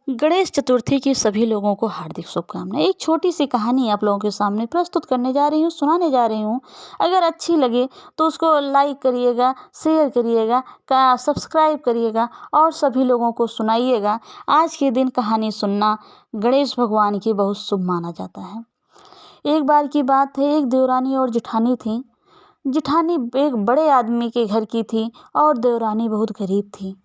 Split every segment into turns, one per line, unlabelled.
गणेश चतुर्थी की सभी लोगों को हार्दिक शुभकामनाएं। एक छोटी सी कहानी आप लोगों के सामने प्रस्तुत करने जा रही हूँ, सुनाने जा रही हूँ। अगर अच्छी लगे तो उसको लाइक करिएगा, शेयर करिएगा, सब्सक्राइब करिएगा और सभी लोगों को सुनाइएगा। आज के दिन कहानी सुनना गणेश भगवान की बहुत शुभ माना जाता है। एक बार की बात है, एक देवरानी और जेठानी थी। जेठानी एक बड़े आदमी के घर की थी और देवरानी बहुत गरीब थी।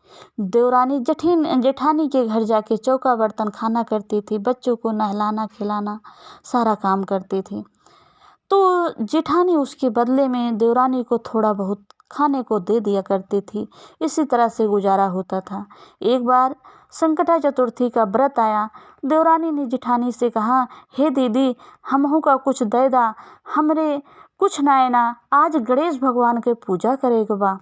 देवरानी जेठानी के घर जाके चौका बर्तन खाना करती थी, बच्चों को नहलाना खिलाना सारा काम करती थी। तो जेठानी उसके बदले में देवरानी को थोड़ा बहुत खाने को दे दिया करती थी। इसी तरह से गुजारा होता था। एक बार संकटा चतुर्थी का व्रत आया। देवरानी ने जेठानी से कहा, हे दीदी, हमहू का कुछ दे दा, हमरे कुछ नाय ना, आज गणेश भगवान के पूजा करेगा बा।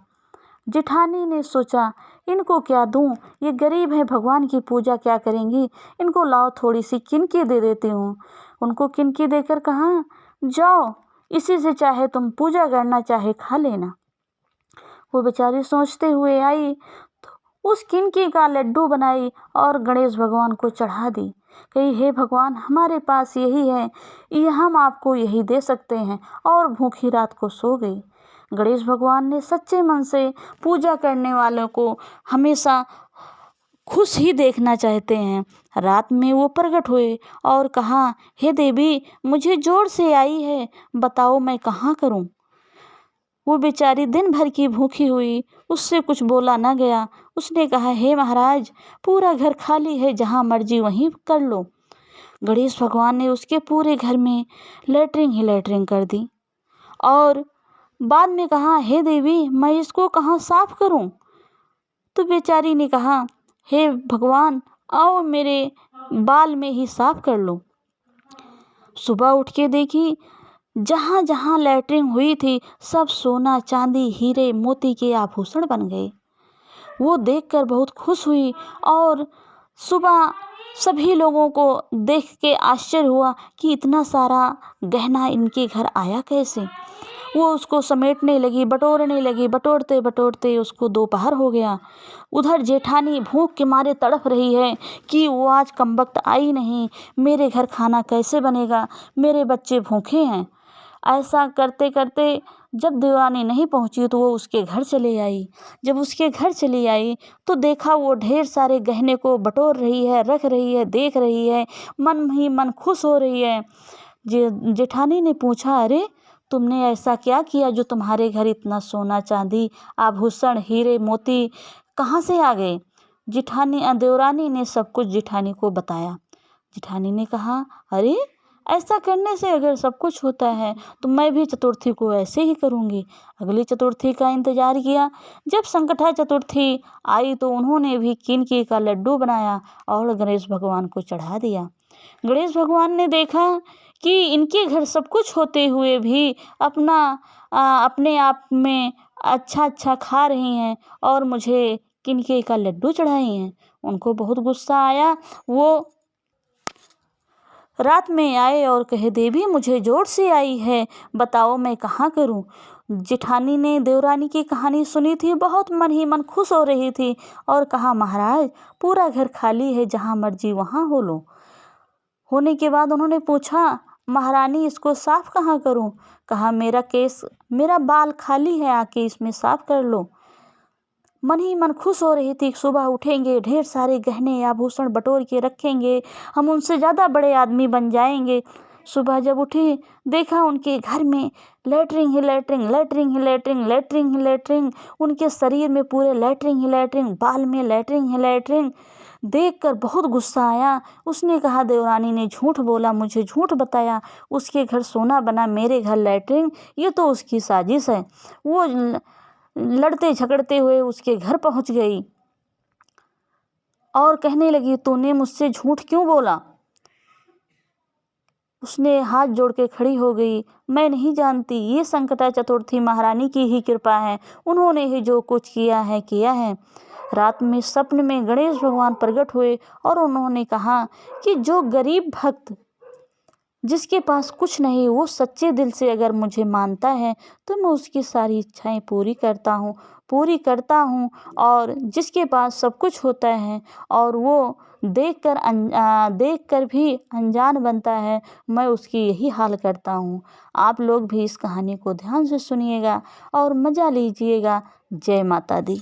जेठानी ने सोचा, इनको क्या दूं, ये गरीब है, भगवान की पूजा क्या करेंगी, इनको लाओ थोड़ी सी किनकी दे देती हूँ। उनको किनकी देकर कहा, जाओ, इसी से चाहे तुम पूजा करना चाहे खा लेना। वो बेचारी सोचते हुए आई, तो उस किनकी का लड्डू बनाई और गणेश भगवान को चढ़ा दी। कही, हे भगवान, हमारे पास यही है, ये हम आपको यही दे सकते हैं, और भूखी रात को सो गई। गणेश भगवान ने सच्चे मन से पूजा करने वालों को हमेशा खुश ही देखना चाहते हैं। रात में वो प्रकट हुए और कहा, हे देवी, मुझे जोर से आई है, बताओ मैं कहाँ करूं। वो बेचारी दिन भर की भूखी हुई, उससे कुछ बोला न गया। उसने कहा, हे महाराज, पूरा घर खाली है, जहाँ मर्जी वहीं कर लो। गणेश भगवान ने उसके पूरे घर में लेटरिंग ही लेटरिंग कर दी और बाद में कहा, हे देवी, मैं इसको कहाँ साफ करूं। तो बेचारी ने कहा, हे भगवान, आओ मेरे बाल में ही साफ कर लो। सुबह उठ के देखी, जहाँ जहाँ लैट्रिन हुई थी सब सोना चांदी हीरे मोती के आभूषण बन गए। वो देखकर बहुत खुश हुई और सुबह सभी लोगों को देख के आश्चर्य हुआ कि इतना सारा गहना इनके घर आया कैसे। वो उसको समेटने लगी, बटोरने लगी, बटोरते बटोरते उसको दोपहर हो गया। उधर जेठानी भूख के मारे तड़प रही है कि वो आज कमबख्त आई नहीं, मेरे घर खाना कैसे बनेगा, मेरे बच्चे भूखे हैं। ऐसा करते करते जब देवरानी नहीं पहुंची तो वो उसके घर चली आई। जब उसके घर चली आई तो देखा वो ढेर सारे गहने को बटोर रही है, रख रही है, देख रही है, मन ही मन खुश हो रही है। जेठानी ने पूछा, अरे तुमने ऐसा क्या किया जो तुम्हारे घर इतना सोना चांदी आभूषण हीरे मोती कहाँ से आ गए। देवरानी ने सब कुछ जेठानी को बताया। जेठानी ने कहा, अरे ऐसा करने से अगर सब कुछ होता है तो मैं भी चतुर्थी को ऐसे ही करूँगी। अगली चतुर्थी का इंतजार किया। जब संकटा चतुर्थी आई तो उन्होंने भी किनकी का लड्डू बनाया और गणेश भगवान को चढ़ा दिया। गणेश भगवान ने देखा कि इनके घर सब कुछ होते हुए भी अपने आप में अच्छा अच्छा खा रही हैं और मुझे किनके का लड्डू चढ़ाई हैं। उनको बहुत गुस्सा आया। वो रात में आए और कहे, देवी, मुझे जोर से आई है, बताओ मैं कहाँ करूँ। जेठानी ने देवरानी की कहानी सुनी थी, बहुत मन ही मन खुश हो रही थी और कहा, महाराज, पूरा घर खाली है, जहाँ मर्जी वहाँ हो लो। होने के बाद उन्होंने पूछा, महारानी, इसको साफ कहाँ करूँ। कहा, मेरा बाल खाली है, आके इसमें साफ कर लो। मन ही मन खुश हो रही थी। सुबह उठेंगे, ढेर सारे गहने आभूषण बटोर के रखेंगे, हम उनसे ज़्यादा बड़े आदमी बन जाएंगे। सुबह जब उठी देखा उनके घर में लेटरिंग ही लेटरिंग, लेटरिंग ही लेटरिंग, लेटरिंग ही लेटरिंग, उनके शरीर में पूरे लेटरिंग ही लेटरिंग, बाल में लेटरिंग ही लेटरिंग। देखकर बहुत गुस्सा आया। उसने कहा, देवरानी ने झूठ बोला, मुझे झूठ बताया, उसके घर सोना बना, मेरे घर लेटरिंग, ये तो उसकी साजिश है। वो लड़ते झगड़ते हुए उसके घर पहुंच गई और कहने लगी, तूने मुझसे झूठ क्यों बोला। उसने हाथ जोड़ के खड़ी हो गई, मैं नहीं जानती, ये संकटा चतुर्थी महारानी की ही कृपा है, उन्होंने ही जो कुछ किया है। रात में स्वप्न में गणेश भगवान प्रकट हुए और उन्होंने कहा कि जो गरीब भक्त जिसके पास कुछ नहीं वो सच्चे दिल से अगर मुझे मानता है तो मैं उसकी सारी इच्छाएं पूरी करता हूँ। और जिसके पास सब कुछ होता है और वो देख कर भी अनजान बनता है, मैं उसकी यही हाल करता हूँ। आप लोग भी इस कहानी को ध्यान से सुनिएगा और मज़ा लीजिएगा। जय माता दी।